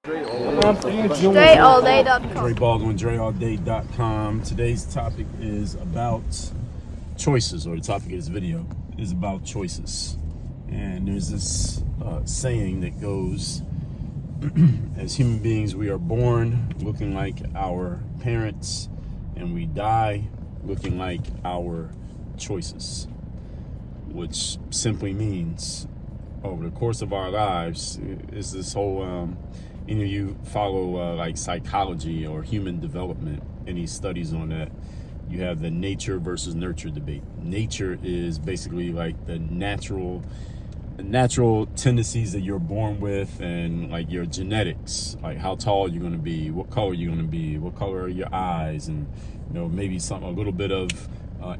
DreAllDay.com. Dre Baldwin, DreAllDay.com. Today's topic is about choices, or the topic of this video is about choices. And there's this saying that goes, as human beings, we are born looking like our parents, and we die looking like our choices, which simply means over the course of our lives is this whole any of you follow like psychology or human development, any studies on that, you have the nature versus nurture debate. Nature is basically like the natural tendencies that you're born with, and like your genetics, like how tall you're going to be, what color you're going to be, what color are your eyes, and maybe a little bit of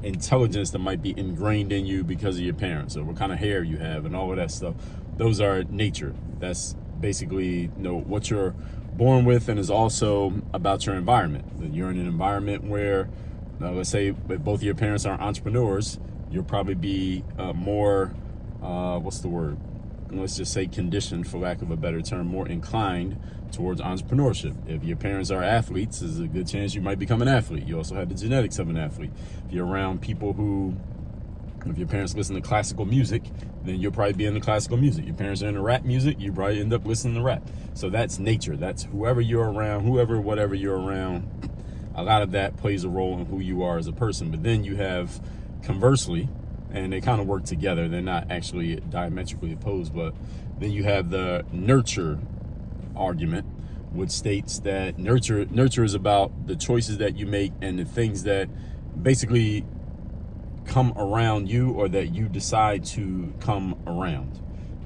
intelligence that might be ingrained in you because of your parents, or what kind of hair you have, and all of that stuff. Those are nature. That's basically what you're born with, and is also about your environment. You're in an environment where, let's say, if both of your parents are entrepreneurs, you'll probably be more let's just say conditioned, for lack of a better term, more inclined towards entrepreneurship. If your parents are athletes, there's a good chance you might become an athlete. You also have the genetics of an athlete. If you're around people if your parents listen to classical music, then you'll probably be into classical music. Your parents are into rap music, you probably end up listening to rap. So that's nature. That's whoever you're around, whatever you're around. A lot of that plays a role in who you are as a person. But then you have, conversely, and they kind of work together. They're not actually diametrically opposed, but then you have the nurture argument, which states that nurture is about the choices that you make and the things that basically come around you, or that you decide to come around,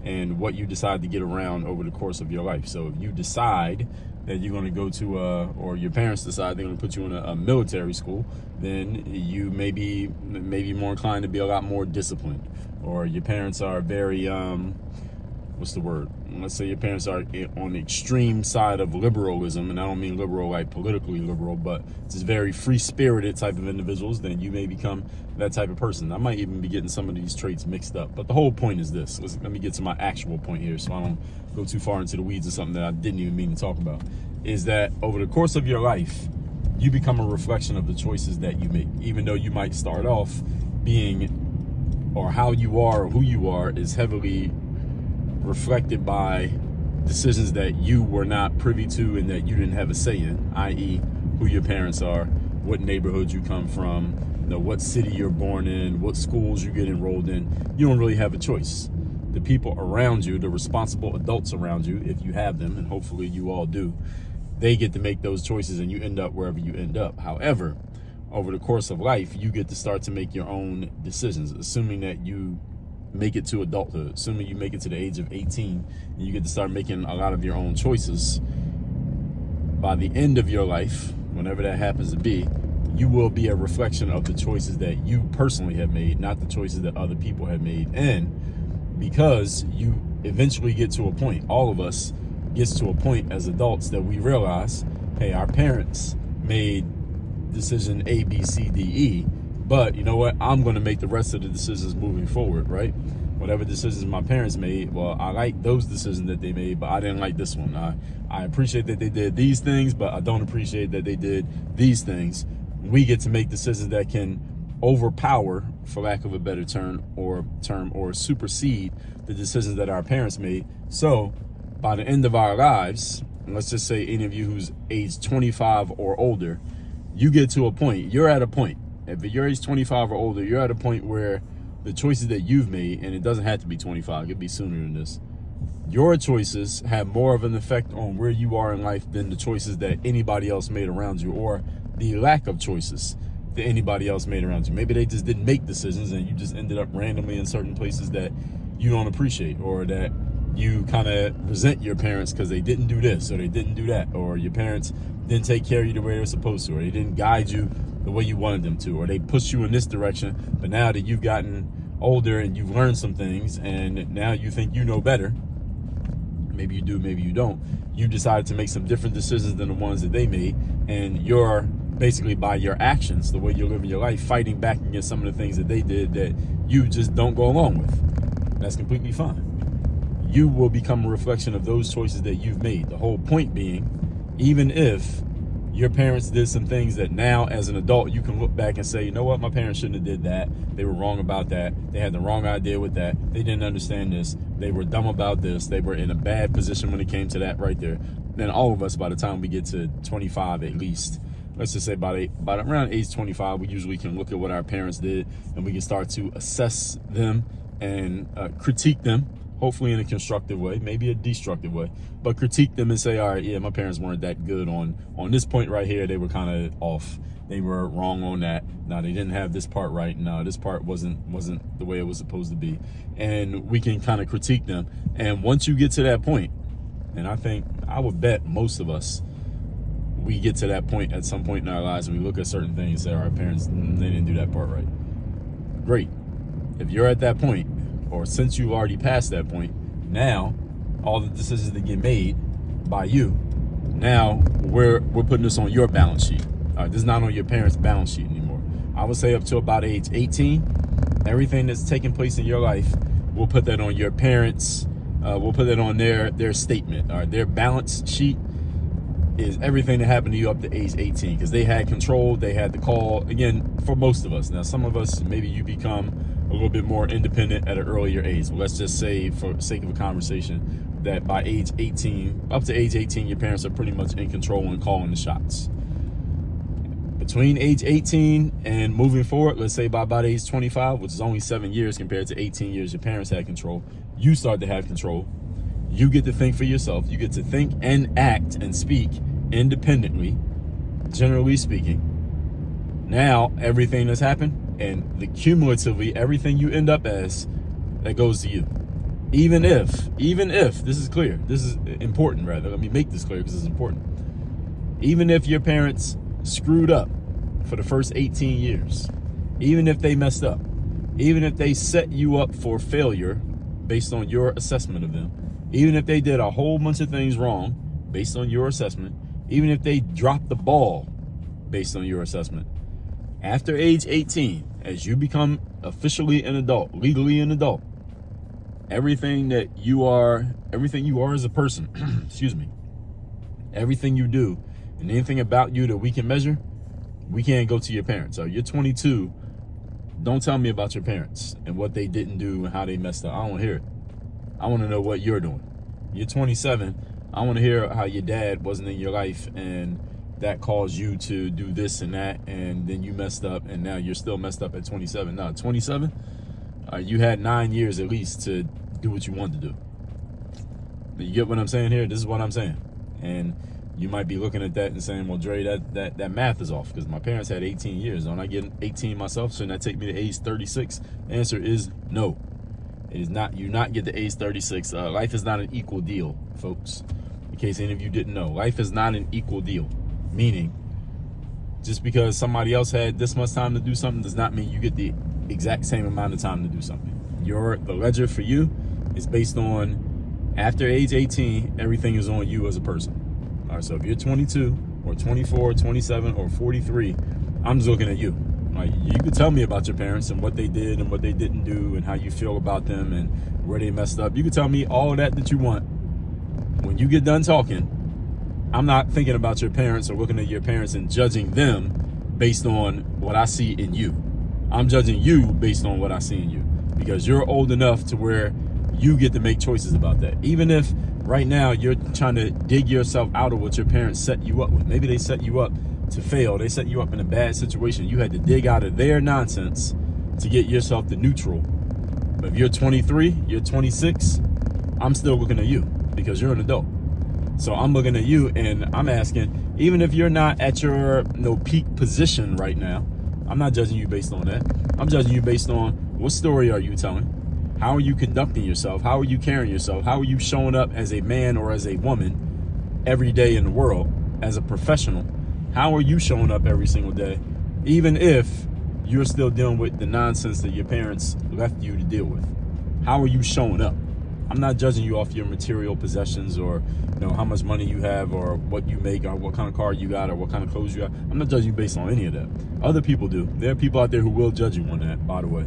and what you decide to get around over the course of your life. So if you decide that you're going to go to or your parents decide they're going to put you in a military school, then you may be more inclined to be a lot more disciplined. Or your parents are very let's say your parents are on the extreme side of liberalism, and I don't mean liberal like politically liberal, but just very free-spirited type of individuals, then you may become that type of person. I might even be getting some of these traits mixed up, but the whole point is this. Let me get to my actual point here so I don't go too far into the weeds of something that I didn't even mean to talk about, is that over the course of your life, you become a reflection of the choices that you make. Even though you might start off being, or how you are or who you are is heavily reflected by decisions that you were not privy to and that you didn't have a say in, i.e. who your parents are, what neighborhood you come from, what city you're born in, what schools you get enrolled in. You don't really have a choice. The people around you, the responsible adults around you, if you have them, and hopefully you all do, they get to make those choices, and you end up wherever you end up. However, over the course of life, you get to start to make your own decisions, assuming that you make it to adulthood, assuming you make it to the age of 18, and you get to start making a lot of your own choices. By the end of your life, whenever that happens to be, you will be a reflection of the choices that you personally have made, not the choices that other people have made. And because you eventually get to a point, all of us gets to a point as adults, that we realize, hey, our parents made decision A, B, C, D, E, but you know what? I'm going to make the rest of the decisions moving forward, right? Whatever decisions my parents made, well, I like those decisions that they made, but I didn't like this one. I appreciate that they did these things, but I don't appreciate that they did these things. We get to make decisions that can overpower, for lack of a better term, or supersede the decisions that our parents made. So by the end of our lives, and let's just say any of you who's age 25 or older, you get to a point, you're at a point. If you're age 25 or older, you're at a point where the choices that you've made, and it doesn't have to be 25, it could be sooner than this, your choices have more of an effect on where you are in life than the choices that anybody else made around you, or the lack of choices that anybody else made around you. Maybe they just didn't make decisions, and you just ended up randomly in certain places that you don't appreciate, or that you kind of resent your parents because they didn't do this or they didn't do that, or your parents didn't take care of you the way they were supposed to, or they didn't guide you the way you wanted them to, or they pushed you in this direction, but now that you've gotten older and you've learned some things and now you think you know better, maybe you do, maybe you don't, you decided to make some different decisions than the ones that they made, and you're basically, by your actions, the way you're living your life, fighting back against some of the things that they did that you just don't go along with. That's completely fine. you will become a reflection of those choices that you've made. The whole point being, even if your parents did some things that now as an adult you can look back and say, you know what, my parents shouldn't have did that. They were wrong about that. They had the wrong idea with that. They didn't understand this. They were dumb about this. They were in a bad position when it came to that right there. Then all of us, by the time we get to 25 at least, let's just say by around age 25, we usually can look at what our parents did and we can start to assess them and critique them, hopefully in a constructive way, maybe a destructive way, but critique them and say, all right, yeah, my parents weren't that good on this point right here. They were kind of off. They were wrong on that. No, they didn't have this part right. No, this part wasn't the way it was supposed to be. And we can kind of critique them. And once you get to that point, and I would bet most of us, we get to that point at some point in our lives and we look at certain things and say, our parents, they didn't do that part right. Great. If you're at that point, or since you've already passed that point, now all the decisions that get made by you, now we're putting this on your balance sheet. This is not on your parents' balance sheet anymore. I would say up to about age 18, everything that's taking place in your life, we'll put that on your parents. We'll put that on their statement. All right, their balance sheet is everything that happened to you up to age 18, because they had control, they had the call. Again, for most of us. Now, some of us, maybe you become a little bit more independent at an earlier age. But let's just say, for sake of a conversation, that by age 18, up to age 18, your parents are pretty much in control and calling the shots. Between age 18 and moving forward, let's say by about age 25, which is only 7 years compared to 18 years your parents had control, you start to have control. You get to think for yourself. You get to think and act and speak independently, generally speaking. Now, everything that's happened and cumulatively everything you end up as, that goes to you. Even if, this is clear, this is important rather, let me make this clear because it's important. Even if your parents screwed up for the first 18 years, even if they messed up, even if they set you up for failure based on your assessment of them, even if they did a whole bunch of things wrong based on your assessment, even if they dropped the ball based on your assessment, after age 18, as you become officially an adult, legally an adult, everything you are as a person, excuse me, everything you do and anything about you that we can measure, we can't go to your parents. So you're 22, don't tell me about your parents and what they didn't do and how they messed up. I don't want to hear it. I want to know what you're doing. You're 27. I want to hear how your dad wasn't in your life and that caused you to do this and that, and then you messed up, and now you're still messed up at 27. Now, 27, you had 9 years at least to do what you wanted to do. You get what I'm saying here? This is what I'm saying. And you might be looking at that and saying, well, Dre, that math is off because my parents had 18 years. Don't I get 18 myself? Shouldn't that take me to age 36? The answer is no. It is not. You not get to age 36. Life is not an equal deal, folks. In case any of you didn't know, life is not an equal deal. Meaning, just because somebody else had this much time to do something does not mean you get the exact same amount of time to do something. The ledger for you is based on after age 18, everything is on you as a person. All right, so if you're 22 or 24, 27 or 43, I'm just looking at you. Like, you could tell me about your parents and what they did and what they didn't do and how you feel about them and where they messed up. You can tell me all of that you want. When you get done talking, I'm not thinking about your parents or looking at your parents and judging them based on what I see in you. I'm judging you based on what I see in you because you're old enough to where you get to make choices about that. Even if right now you're trying to dig yourself out of what your parents set you up with. Maybe they set you up to fail. They set you up in a bad situation. You had to dig out of their nonsense to get yourself to neutral. But if you're 23, you're 26, I'm still looking at you because you're an adult. So I'm looking at you and I'm asking, even if you're not at your peak position right now, I'm not judging you based on that. I'm judging you based on what story are you telling? How are you conducting yourself? How are you carrying yourself? How are you showing up as a man or as a woman every day in the world as a professional? How are you showing up every single day, even if you're still dealing with the nonsense that your parents left you to deal with? How are you showing up? I'm not judging you off your material possessions or how much money you have or what you make or what kind of car you got or what kind of clothes you got. I'm not judging you based on any of that. Other people do. There are people out there who will judge you on that, by the way.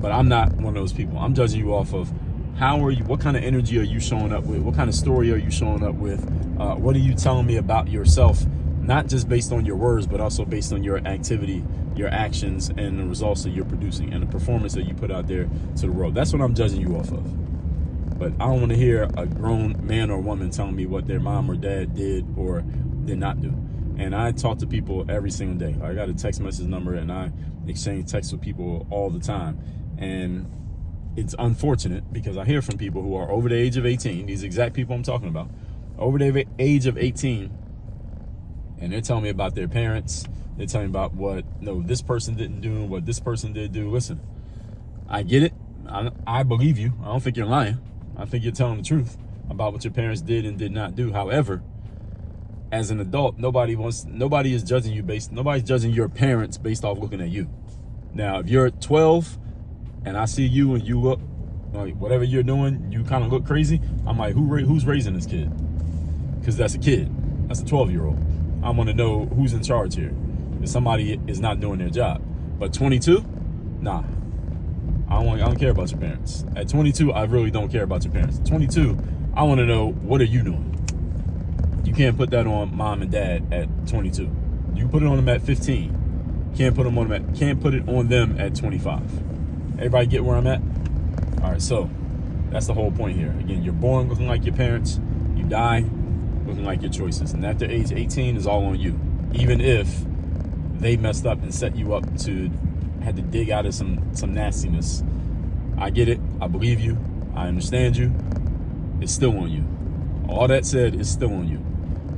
But I'm not one of those people. I'm judging you off of How are you? What kind of energy are you showing up with? What kind of story are you showing up with? What are you telling me about yourself? Not just based on your words, but also based on your activity, your actions, and the results that you're producing and the performance that you put out there to the world. That's what I'm judging you off of. But I don't want to hear a grown man or woman telling me what their mom or dad did or did not do. And I talk to people every single day. I got a text message number, and I exchange texts with people all the time. And it's unfortunate because I hear from people who are over the age of 18, these exact people I'm talking about, over the age of 18, and they're telling me about their parents. They're telling me about what this person didn't do, what this person did do. Listen, I get it. I believe you. I don't think you're lying. I think you're telling the truth about what your parents did and did not do. However, as an adult, nobody's judging your parents based off looking at you. Now, if you're 12 and I see you and you look like whatever you're doing, you kind of look crazy, I'm like, who's raising this kid? Because that's a kid. That's a 12-year-old. I want to know who's in charge here. If somebody is not doing their job. But 22, nah. I don't care about your parents. At 22, I really don't care about your parents. At 22, I want to know, what are you doing? You can't put that on mom and dad at 22. You put it on them at 15. Can't put it on them at 25. Everybody get where I'm at? All right, so that's the whole point here. Again, you're born looking like your parents. You die looking like your choices. And after age 18 is all on you. Even if they messed up and set you up had to dig out of some nastiness. I get it. I believe you. I understand you. It's still on you. All that said, it's still on you.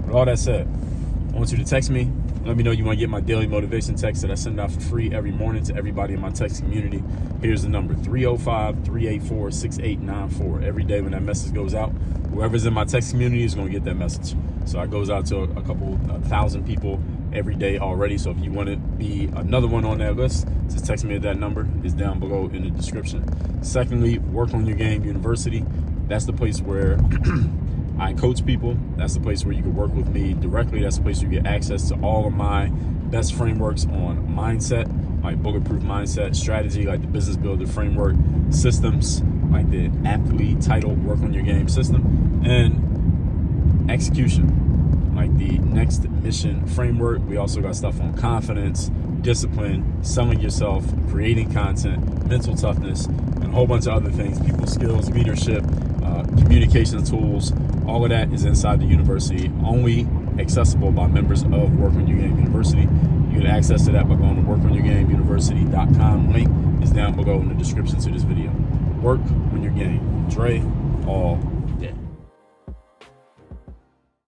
With all that said, I want you to text me. Let me know you want to get my daily motivation text that I send out for free every morning to everybody in my text community. Here's the number, 305-384-6894. Every day when that message goes out, whoever's in my text community is going to get that message. So it goes out to a couple thousand people every day already. So if you want to be another one on that list, just text me at that number. It's down below in the description. Secondly, Work on Your Game University. That's the place where I coach people. That's the place where you can work with me directly. That's the place where you get access to all of my best frameworks on mindset, like Bulletproof Mindset, strategy, like the Business Builder framework, systems, like the aptly titled Work on Your Game system, and execution, like the Next Mission framework. We also got stuff on confidence, discipline, selling yourself, creating content, mental toughness, and a whole bunch of other things, people skills, leadership, communication tools. All of that is inside the university, only accessible by members of Work on Your Game University. You get access to that by going to workonyourgameuniversity.com. Link is down below in the description to this video. Work on your game. Dre, all